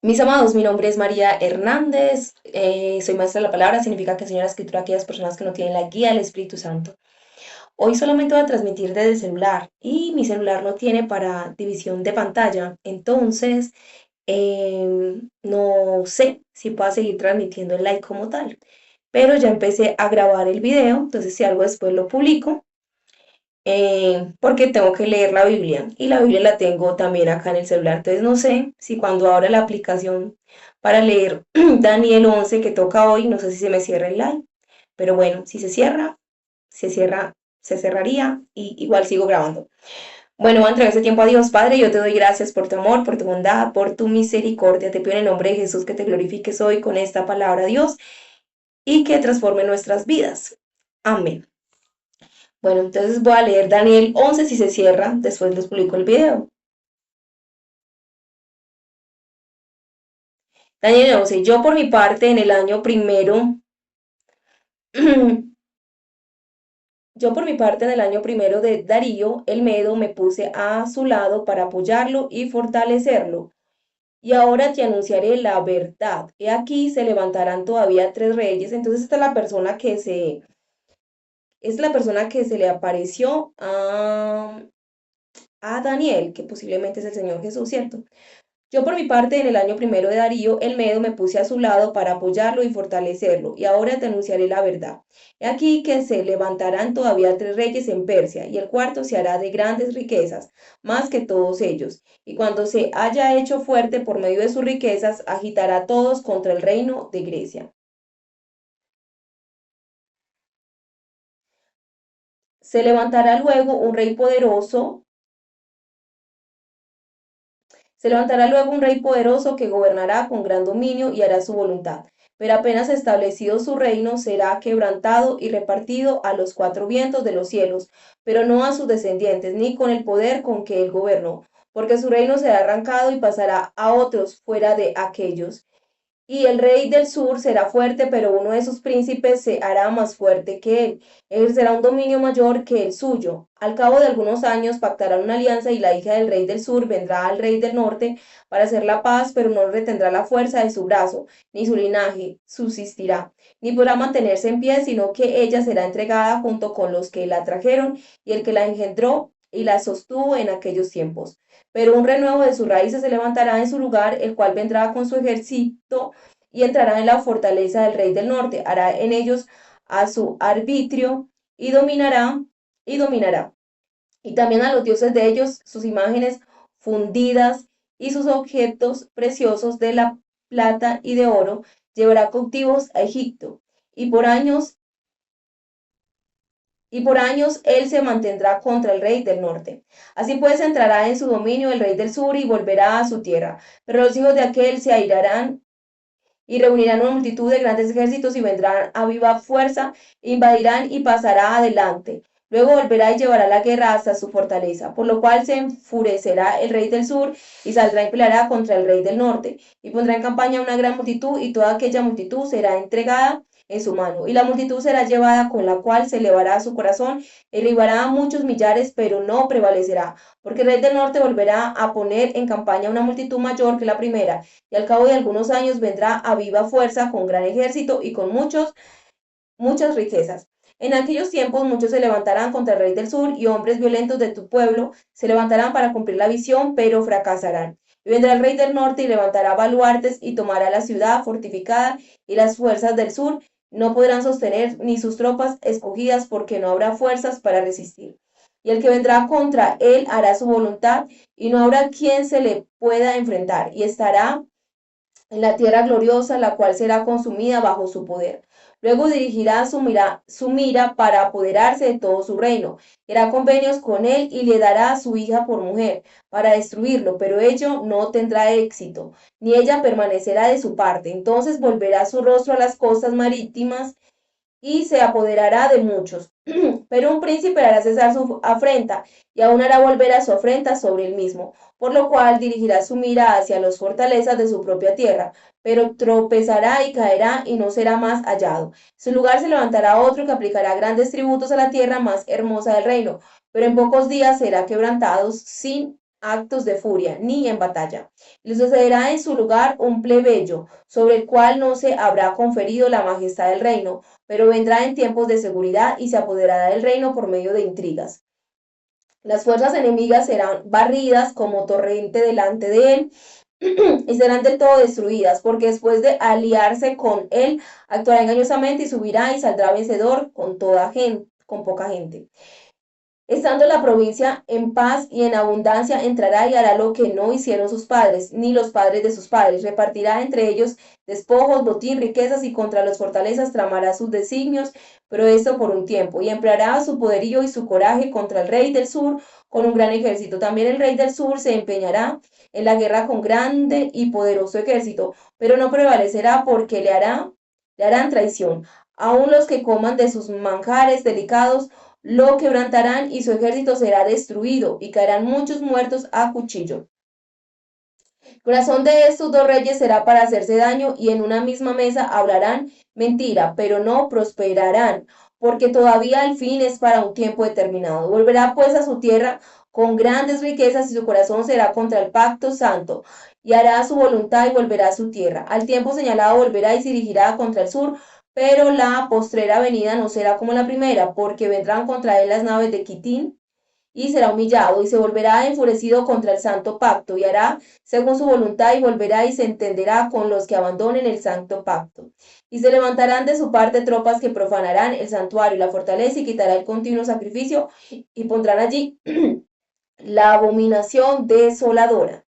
Mis amados, mi nombre es María Hernández, soy maestra de la palabra, significa que enseño la escritura a aquellas personas que no tienen la guía del Espíritu Santo. Hoy solamente voy a transmitir desde el celular y mi celular no tiene para división de pantalla, entonces no sé si puedo seguir transmitiendo el live como tal, pero ya empecé a grabar el video, entonces si algo después lo publico porque tengo que leer la Biblia y la Biblia la tengo también acá en el celular. Entonces no sé si cuando abra la aplicación para leer Daniel 11 que toca hoy, no sé si se me cierra el live, pero bueno, si se cierra, se cerraría y igual sigo grabando. Bueno, voy a entregar ese tiempo a Dios, Padre. Yo te doy gracias por tu amor, por tu bondad, por tu misericordia. Te pido en el nombre de Jesús que te glorifiques hoy con esta palabra, Dios, y que transforme nuestras vidas. Amén. Bueno, entonces voy a leer Daniel 11 si se cierra, después les publico el video. Daniel 11, yo por mi parte en el año primero, yo por mi parte en el año primero de Darío, el Medo, me puse a su lado para apoyarlo y fortalecerlo. Y ahora te anunciaré la verdad. He aquí se levantarán todavía tres reyes. Entonces esta es la persona que se le apareció a Daniel, que posiblemente es el Señor Jesús, ¿cierto? Yo por mi parte, en el año primero de Darío, el Medo, me puse a su lado para apoyarlo y fortalecerlo, y ahora te anunciaré la verdad. He aquí que se levantarán todavía tres reyes en Persia, y el cuarto se hará de grandes riquezas, más que todos ellos, y cuando se haya hecho fuerte por medio de sus riquezas, agitará a todos contra el reino de Grecia. Se levantará luego un rey poderoso Se levantará luego un rey poderoso que gobernará con gran dominio y hará su voluntad. Pero apenas establecido su reino, será quebrantado y repartido a los cuatro vientos de los cielos, pero no a sus descendientes, ni con el poder con que él gobernó, porque su reino será arrancado y pasará a otros fuera de aquellos. Y el rey del sur será fuerte, pero uno de sus príncipes se hará más fuerte que él. Ejercerá un dominio mayor que el suyo. Al cabo de algunos años pactarán una alianza y la hija del rey del sur vendrá al rey del norte para hacer la paz, pero no retendrá la fuerza de su brazo, ni su linaje subsistirá, ni podrá mantenerse en pie, sino que ella será entregada junto con los que la trajeron y el que la engendró y la sostuvo en aquellos tiempos. Pero un renuevo de sus raíces se levantará en su lugar, el cual vendrá con su ejército y entrará en la fortaleza del rey del norte, hará en ellos a su arbitrio y dominará. Y también a los dioses de ellos, sus imágenes fundidas y sus objetos preciosos de la plata y de oro, llevará cautivos a Egipto. Y por años él se mantendrá contra el rey del norte. Así pues entrará en su dominio el rey del sur y volverá a su tierra. Pero los hijos de aquel se airarán y reunirán una multitud de grandes ejércitos y vendrán a viva fuerza, invadirán y pasará adelante. Luego volverá y llevará la guerra hasta su fortaleza, por lo cual se enfurecerá el rey del sur y saldrá y peleará contra el rey del norte, y pondrá en campaña una gran multitud, y toda aquella multitud será entregada en su mano, y la multitud será llevada con la cual se elevará su corazón, elevará a muchos millares, pero no prevalecerá, porque el rey del norte volverá a poner en campaña una multitud mayor que la primera, y al cabo de algunos años vendrá a viva fuerza con gran ejército y con muchas riquezas. En aquellos tiempos muchos se levantarán contra el rey del sur y hombres violentos de tu pueblo se levantarán para cumplir la visión, pero fracasarán. Y vendrá el rey del norte y levantará baluartes y tomará la ciudad fortificada y las fuerzas del sur no podrán sostener ni sus tropas escogidas porque no habrá fuerzas para resistir. Y el que vendrá contra él hará su voluntad y no habrá quien se le pueda enfrentar y estará en la tierra gloriosa, la cual será consumida bajo su poder. Luego dirigirá su mira para apoderarse de todo su reino. Hará convenios con él y le dará a su hija por mujer para destruirlo, pero ello no tendrá éxito, ni ella permanecerá de su parte. Entonces volverá su rostro a las costas marítimas y se apoderará de muchos. Pero un príncipe hará cesar su afrenta y aún hará volver a su afrenta sobre él mismo, por lo cual dirigirá su mira hacia las fortalezas de su propia tierra, pero tropezará y caerá y no será más hallado. En su lugar se levantará otro que aplicará grandes tributos a la tierra más hermosa del reino, pero en pocos días será quebrantado sin actos de furia, ni en batalla. Le sucederá en su lugar un plebeyo, sobre el cual no se habrá conferido la majestad del reino, pero vendrá en tiempos de seguridad y se apoderará del reino por medio de intrigas. Las fuerzas enemigas serán barridas como torrente delante de él y serán del todo destruidas, porque después de aliarse con él, actuará engañosamente y subirá y saldrá vencedor con toda gente, con poca gente. Estando la provincia en paz y en abundancia, entrará y hará lo que no hicieron sus padres, ni los padres de sus padres. Repartirá entre ellos despojos, botín, riquezas, y contra las fortalezas tramará sus designios, pero esto por un tiempo. Y empleará su poderío y su coraje contra el rey del sur con un gran ejército. También el rey del sur se empeñará en la guerra con grande y poderoso ejército, pero no prevalecerá porque le harán traición. Aun los que coman de sus manjares delicados lo quebrantarán y su ejército será destruido y caerán muchos muertos a cuchillo. El corazón de estos dos reyes será para hacerse daño y en una misma mesa hablarán mentira, pero no prosperarán, porque todavía el fin es para un tiempo determinado. Volverá pues a su tierra con grandes riquezas y su corazón será contra el pacto santo y hará su voluntad y volverá a su tierra. Al tiempo señalado volverá y se dirigirá contra el sur, pero la postrera venida no será como la primera, porque vendrán contra él las naves de Quitín y será humillado y se volverá enfurecido contra el santo pacto y hará según su voluntad y volverá y se entenderá con los que abandonen el santo pacto. Y se levantarán de su parte tropas que profanarán el santuario y la fortaleza y quitará el continuo sacrificio y pondrán allí la abominación desoladora.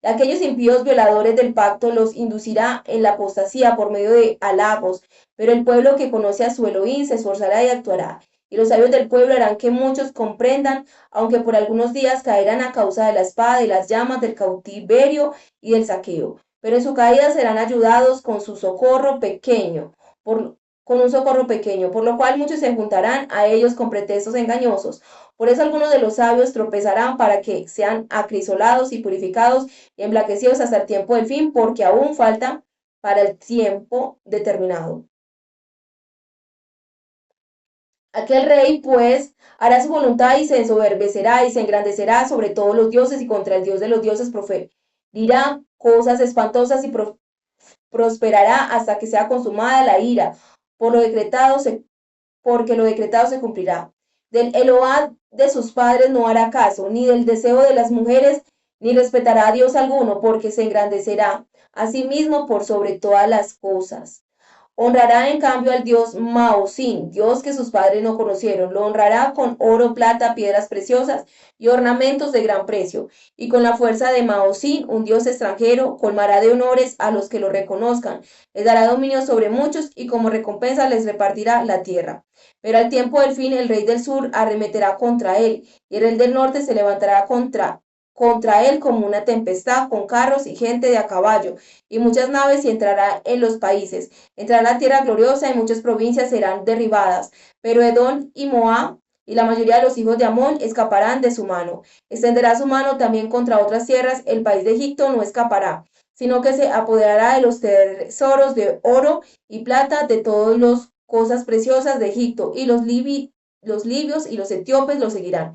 Aquellos impíos violadores del pacto los inducirá en la apostasía por medio de halagos, pero el pueblo que conoce a su Elohim se esforzará y actuará. Y los sabios del pueblo harán que muchos comprendan, aunque por algunos días caerán a causa de la espada y las llamas del cautiverio y del saqueo. Pero en su caída serán ayudados con su socorro pequeño, con un socorro pequeño, por lo cual muchos se juntarán a ellos con pretextos engañosos. Por eso algunos de los sabios tropezarán para que sean acrisolados y purificados y emblanquecidos hasta el tiempo del fin, porque aún falta para el tiempo determinado. Aquel rey, pues, hará su voluntad y se ensoberbecerá y se engrandecerá sobre todos los dioses y contra el Dios de los dioses proferirá cosas espantosas y prosperará hasta que sea consumada la ira, por lo decretado porque lo decretado se cumplirá. Del Eload de sus padres no hará caso, ni del deseo de las mujeres, ni respetará a Dios alguno, porque se engrandecerá a sí mismo por sobre todas las cosas. Honrará en cambio al dios Maosin, dios que sus padres no conocieron. Lo honrará con oro, plata, piedras preciosas y ornamentos de gran precio. Y con la fuerza de Maosin, un dios extranjero, colmará de honores a los que lo reconozcan. Les dará dominio sobre muchos y como recompensa les repartirá la tierra. Pero al tiempo del fin, el rey del sur arremeterá contra él y el rey del norte se levantará contra él como una tempestad, con carros y gente de a caballo, y muchas naves, y entrará en los países. Entrará la tierra gloriosa, y muchas provincias serán derribadas, pero Edom y Moab y la mayoría de los hijos de Amón escaparán de su mano. Extenderá su mano también contra otras tierras, el país de Egipto no escapará, sino que se apoderará de los tesoros de oro y plata, de todas las cosas preciosas de Egipto, y los libios y los etíopes lo seguirán.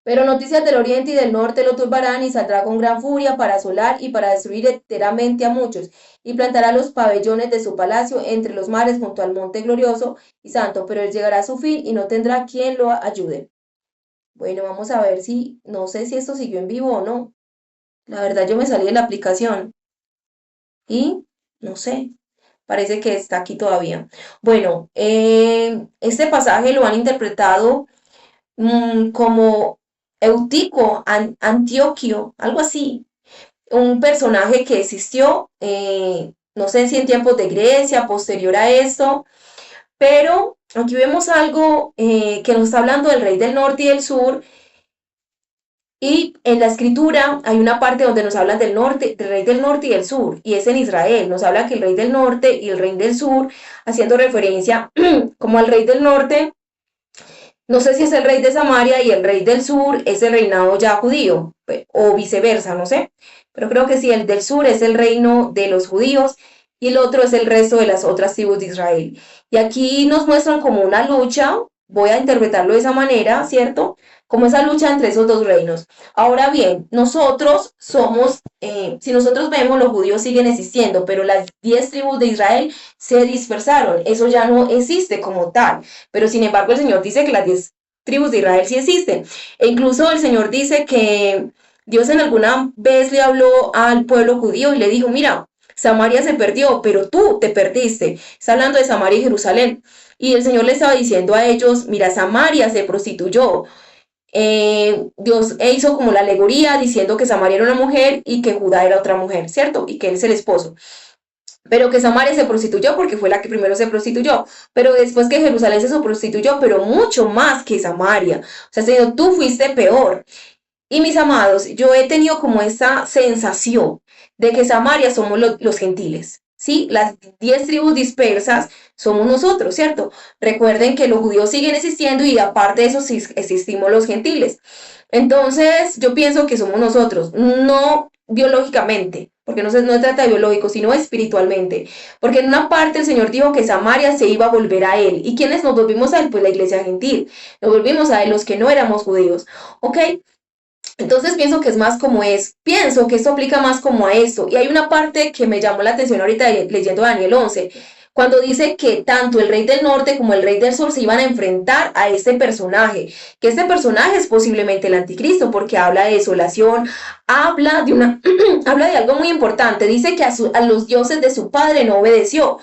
Pero noticias del oriente y del norte lo turbarán y saldrá con gran furia para asolar y para destruir enteramente a muchos, y plantará los pabellones de su palacio entre los mares junto al monte glorioso y santo, pero él llegará a su fin y no tendrá quien lo ayude. Bueno, vamos a ver si, no sé si esto siguió en vivo o no. La verdad yo me salí de la aplicación y no sé, parece que está aquí todavía. Bueno, este pasaje lo han interpretado como Eutico, Antioquio, algo así, un personaje que existió, no sé si en tiempos de Grecia, posterior a esto, pero aquí vemos algo que nos está hablando del rey del norte y del sur, y en la escritura hay una parte donde nos hablan del norte, del rey del norte y del sur, y es en Israel, nos habla que el rey del norte y el rey del sur, haciendo referencia como al rey del norte. No sé si es el rey de Samaria y el rey del sur es el reinado ya judío, o viceversa, no sé. Pero creo que sí, el del sur es el reino de los judíos y el otro es el resto de las otras tribus de Israel. Y aquí nos muestran como una lucha, voy a interpretarlo de esa manera, ¿cierto? como esa lucha entre esos dos reinos. Ahora bien, nosotros somos, si nosotros vemos, los judíos siguen existiendo, pero las 10 tribus de Israel se dispersaron, eso ya no existe como tal, pero sin embargo el Señor dice que las 10 tribus de Israel sí existen, e incluso el Señor dice que Dios en alguna vez le habló al pueblo judío y le dijo, mira, Samaria se perdió, pero tú te perdiste. Está hablando de Samaria y Jerusalén. Y el Señor le estaba diciendo a ellos, mira, Samaria se prostituyó. Dios hizo como la alegoría diciendo que Samaria era una mujer y que Judá era otra mujer, ¿cierto? Y que él es el esposo. Pero que Samaria se prostituyó porque fue la que primero se prostituyó. Pero después que Jerusalén se prostituyó, pero mucho más que Samaria. O sea, Señor, tú fuiste peor. Y mis amados, yo he tenido como esa sensación de que Samaria somos los gentiles, ¿sí? Las 10 tribus dispersas somos nosotros, ¿cierto? Recuerden que los judíos siguen existiendo y aparte de eso sí existimos los gentiles. Entonces, yo pienso que somos nosotros, no biológicamente, porque no se trata de biológico, sino espiritualmente. Porque en una parte el Señor dijo que Samaria se iba a volver a Él. ¿Y quiénes nos volvimos a Él? Pues la iglesia gentil. Nos volvimos a Él los que no éramos judíos, ¿ok? Entonces pienso que esto aplica más como a esto. Y hay una parte que me llamó la atención ahorita leyendo Daniel 11, cuando dice que tanto el rey del norte como el rey del sur se iban a enfrentar a este personaje, que este personaje es posiblemente el anticristo, porque habla de desolación, habla de habla de algo muy importante, dice que a los dioses de su padre no obedeció.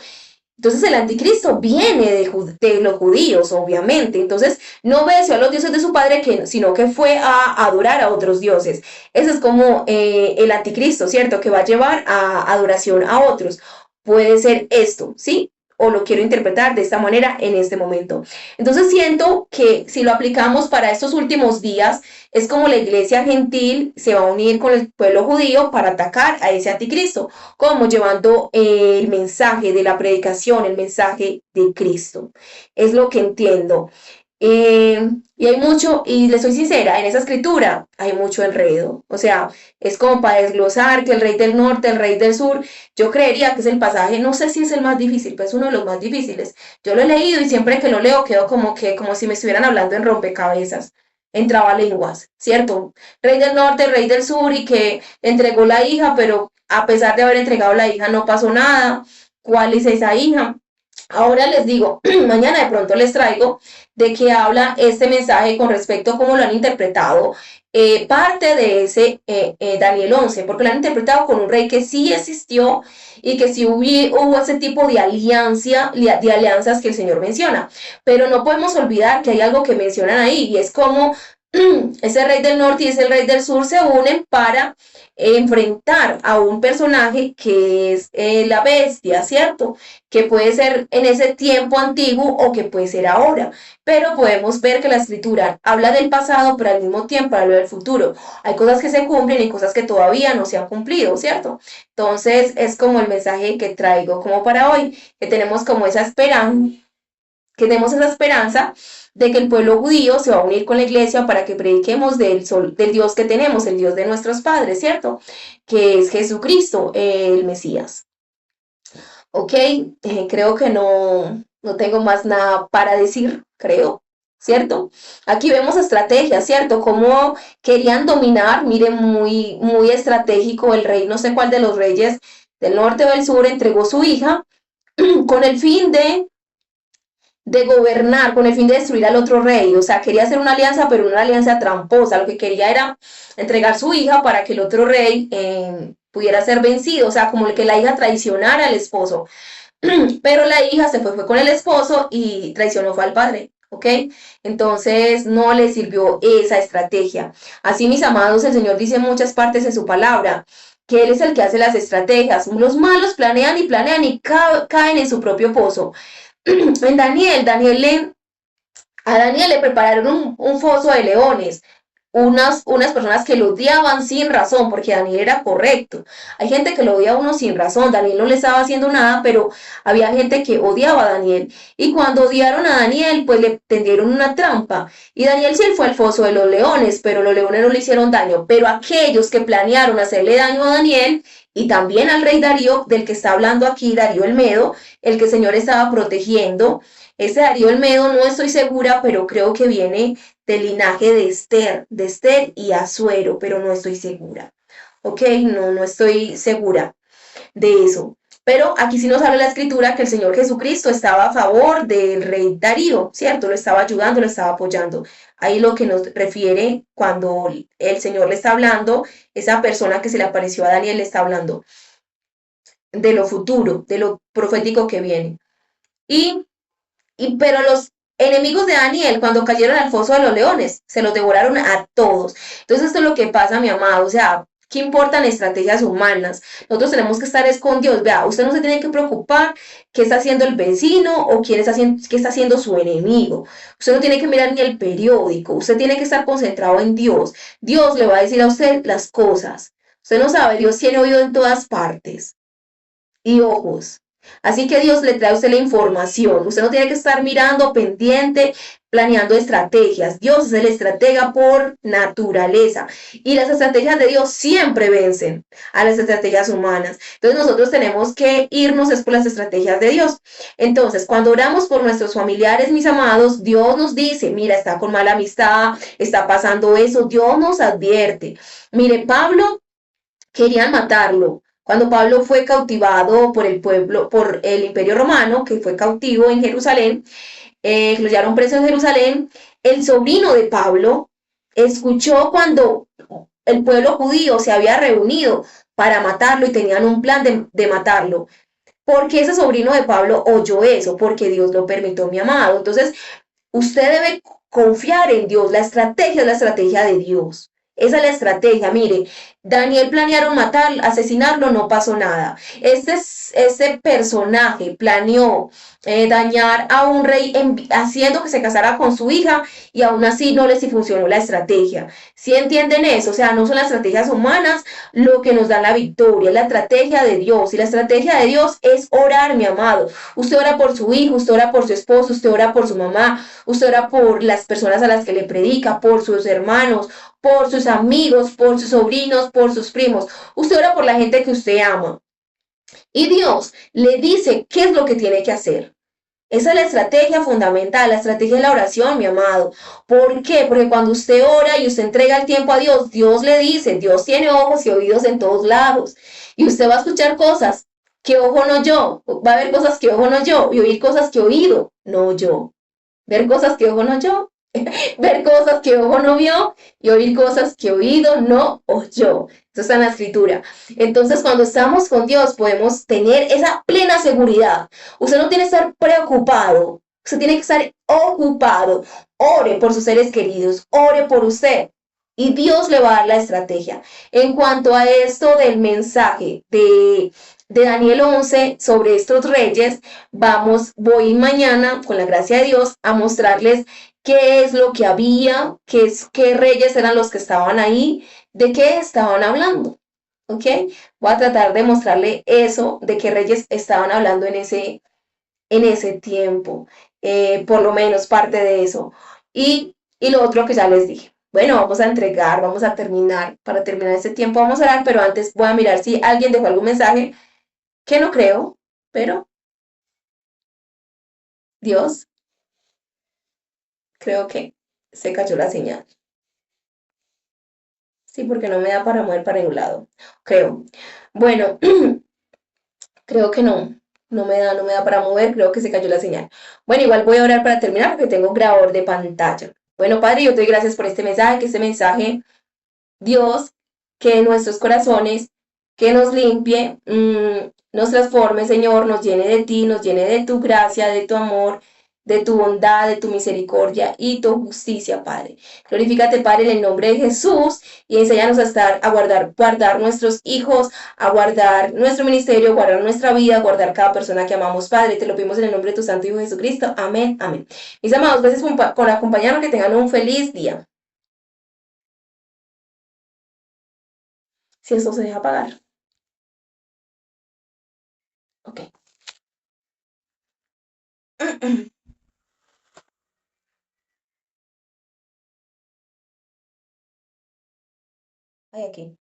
Entonces el anticristo viene de los judíos, obviamente. Entonces no obedeció a los dioses de su padre, sino que fue a adorar a otros dioses. Ese es como el anticristo, ¿cierto? Que va a llevar a adoración a otros. Puede ser esto, ¿sí? O lo quiero interpretar de esta manera en este momento. Entonces siento que si lo aplicamos para estos últimos días, es como la iglesia gentil se va a unir con el pueblo judío para atacar a ese anticristo, como llevando el mensaje de la predicación, el mensaje de Cristo. Es lo que entiendo. Y hay mucho, y le soy sincera, en esa escritura hay mucho enredo. O sea, es como para desglosar que el rey del norte, el rey del sur, yo creería que es el pasaje, no sé si es el más difícil, pero es uno de los más difíciles. Yo lo he leído y siempre que lo leo quedo como si me estuvieran hablando en rompecabezas, en trabalenguas, ¿cierto? Rey del norte, rey del sur, y que entregó la hija, pero a pesar de haber entregado la hija no pasó nada. ¿Cuál es esa hija? Ahora les digo, mañana de pronto les traigo de qué habla este mensaje con respecto a cómo lo han interpretado parte de ese Daniel 11, porque lo han interpretado con un rey que sí existió y que sí hubo ese tipo de alianzas que el Señor menciona. Pero no podemos olvidar que hay algo que mencionan ahí y es como ese rey del norte y ese rey del sur se unen para enfrentar a un personaje que es la bestia, ¿cierto? Que puede ser en ese tiempo antiguo o que puede ser ahora, pero podemos ver que la escritura habla del pasado, pero al mismo tiempo habla del futuro. Hay cosas que se cumplen y cosas que todavía no se han cumplido, ¿cierto? Entonces es como el mensaje que traigo como para hoy, que tenemos como esa esperanza, que tenemos esa esperanza de que el pueblo judío se va a unir con la iglesia para que prediquemos del Dios que tenemos, el Dios de nuestros padres, ¿cierto? Que es Jesucristo, el Mesías. Ok, creo que no tengo más nada para decir, creo, ¿cierto? Aquí vemos estrategias, ¿cierto? Cómo querían dominar, miren, muy, muy estratégico el rey, no sé cuál de los reyes del norte o del sur entregó su hija con el fin de gobernar, con el fin de destruir al otro rey. O sea, quería hacer una alianza, pero una alianza tramposa. Lo que quería era entregar su hija para que el otro rey pudiera ser vencido. O sea, como que la hija traicionara al esposo. Pero la hija se fue con el esposo y traicionó fue al padre. ¿Ok? Entonces no le sirvió esa estrategia. Así, mis amados, el Señor dice en muchas partes en su palabra que Él es el que hace las estrategias. Los malos planean y caen en su propio pozo. En a Daniel le prepararon un foso de leones, unas personas que lo odiaban sin razón, porque Daniel era correcto. Hay gente que lo odia a uno sin razón, Daniel no le estaba haciendo nada, pero había gente que odiaba a Daniel. Y cuando odiaron a Daniel, pues le tendieron una trampa. Y Daniel sí fue al foso de los leones, pero los leones no le hicieron daño. Pero aquellos que planearon hacerle daño a Daniel, y también al rey Darío, del que está hablando aquí, Darío el Medo, el que el Señor estaba protegiendo. Ese Darío el Medo no estoy segura, pero creo que viene del linaje de Esther y Asuero, pero no estoy segura. ¿Ok? No estoy segura de eso. Pero aquí sí nos habla la escritura que el Señor Jesucristo estaba a favor del rey Darío, ¿cierto? Lo estaba ayudando, lo estaba apoyando. Ahí lo que nos refiere cuando el Señor le está hablando, esa persona que se le apareció a Daniel le está hablando de lo futuro, de lo profético que viene. Y, pero los enemigos de Daniel, cuando cayeron al foso de los leones, se los devoraron a todos. Entonces esto es lo que pasa, mi amado, o sea, ¿qué importan estrategias humanas? Nosotros tenemos que estar escondidos. Vea, usted no se tiene que preocupar qué está haciendo el vecino o quién está haciendo, qué está haciendo su enemigo. Usted no tiene que mirar ni el periódico. Usted tiene que estar concentrado en Dios. Dios le va a decir a usted las cosas. Usted no sabe, Dios tiene oído en todas partes y ojos. Así que Dios le trae a usted la información. Usted no tiene que estar mirando, pendiente, planeando estrategias. Dios es el estratega por naturaleza. Y las estrategias de Dios siempre vencen a las estrategias humanas. Entonces nosotros tenemos que irnos es por las estrategias de Dios. Entonces, cuando oramos por nuestros familiares, mis amados, Dios nos dice, mira, está con mala amistad, está pasando eso. Dios nos advierte. Mire, Pablo querían matarlo. Cuando Pablo fue cautivado por el pueblo, por el Imperio Romano, que fue cautivo en Jerusalén, lo llevaron preso en Jerusalén, el sobrino de Pablo escuchó cuando el pueblo judío se había reunido para matarlo y tenían un plan de matarlo. Porque ese sobrino de Pablo oyó eso, porque Dios lo permitió, mi amado. Entonces, usted debe confiar en Dios. La estrategia es la estrategia de Dios. Esa es la estrategia. Mire, Daniel planearon matar, asesinarlo, no pasó nada. Este personaje planeó dañar a un rey haciendo que se casara con su hija y aún así no les funcionó la estrategia. ¿Sí entienden eso? O sea, no son las estrategias humanas lo que nos da la victoria, es la estrategia de Dios. Y la estrategia de Dios es orar, mi amado. Usted ora por su hijo, usted ora por su esposo, usted ora por su mamá, usted ora por las personas a las que le predica, por sus hermanos, por sus amigos, por sus sobrinos, por sus primos. Usted ora por la gente que usted ama. Y Dios le dice qué es lo que tiene que hacer. Esa es la estrategia fundamental, la estrategia de la oración, mi amado. ¿Por qué? Porque cuando usted ora y usted entrega el tiempo a Dios, Dios le dice, Dios tiene ojos y oídos en todos lados. Y usted va a escuchar cosas que ojo no yo, va a ver cosas que ojo no yo y oír cosas que oído no yo. Ver cosas que ojo no yo, ver cosas que ojo no vio y oír cosas que oído no oyó. Eso está en la escritura. Entonces, cuando estamos con Dios, podemos tener esa plena seguridad. Usted no tiene que estar preocupado, usted tiene que estar ocupado. Ore por sus seres queridos, ore por usted. Y Dios le va a dar la estrategia. En cuanto a esto del mensaje de Daniel 11 sobre estos reyes, voy mañana, con la gracia de Dios, a mostrarles qué es lo que había, qué reyes eran los que estaban ahí, de qué estaban hablando. ¿Ok? Voy a tratar de mostrarle eso, de qué reyes estaban hablando en ese tiempo, por lo menos parte de eso. Y lo otro que ya les dije. Bueno, vamos a entregar, vamos a terminar. Para terminar este tiempo vamos a orar, pero antes voy a mirar si alguien dejó algún mensaje, que no creo, pero Dios, creo que se cayó la señal. Sí, porque no me da para mover para ningún lado. Creo. Bueno, creo que no. No me da para mover, creo que se cayó la señal. Bueno, igual voy a orar para terminar porque tengo grabador de pantalla. Bueno, Padre, yo te doy gracias por este mensaje, que este mensaje, Dios, que en nuestros corazones, que nos limpie, nos transforme, Señor, nos llene de ti, nos llene de tu gracia, de tu amor, de tu bondad, de tu misericordia y tu justicia, Padre. Glorifícate, Padre, en el nombre de Jesús y enséñanos a estar, a guardar nuestros hijos, a guardar nuestro ministerio, guardar nuestra vida, guardar cada persona que amamos, Padre. Te lo pedimos en el nombre de tu Santo Hijo Jesucristo. Amén, amén. Mis amados, gracias por acompañarnos, que tengan un feliz día. Si esto se deja apagar. Ok. Ay, aquí.